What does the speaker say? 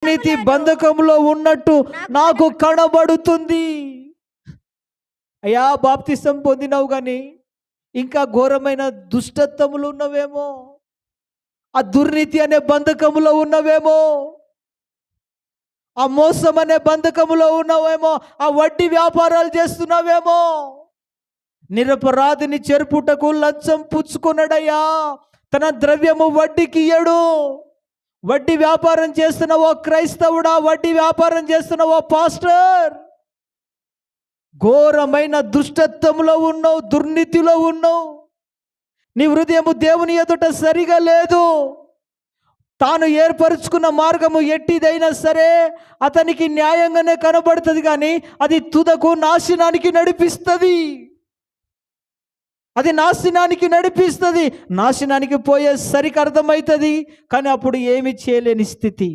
దుర్నీతి బంధకంలో ఉన్నట్టు నాకు కనబడుతుంది. అయ్యా, బాప్తిసం పొందినావు కానీ ఇంకా ఘోరమైన దుష్టత్వములు ఉన్నవేమో, ఆ దుర్నీతి అనే బంధకములో ఉన్నవేమో, ఆ మోసం అనే బంధకములో ఉన్నావేమో, ఆ వడ్డీ వ్యాపారాలు చేస్తున్నావేమో. నిరపరాధిని చెరుపుటకు లంచం పుచ్చుకున్నాడయ్యా, తన ద్రవ్యము వడ్డీకి ఇయ్యడు. వడ్డీ వ్యాపారం చేస్తున్నావో క్రైస్తవుడా, వడ్డీ వ్యాపారం చేస్తున్నావో పాస్టర్, ఘోరమైన దుష్టత్వంలో ఉన్నావు, దుర్నీతిలో ఉన్నావు. నీ హృదయము దేవుని ఎదుట సరిగా లేదు. తాను ఏర్పరుచుకున్న మార్గము ఎట్టిదైనా సరే అతనికి న్యాయంగానే కనబడుతుంది, కానీ అది తుదకు నాశనానికి నడిపిస్తుంది. అది నాశనానికి నడిపిస్తుంది. నాశనానికి పోయేసరికి అర్థమవుతుంది, కానీ అప్పుడు ఏమి చేయలేని స్థితి.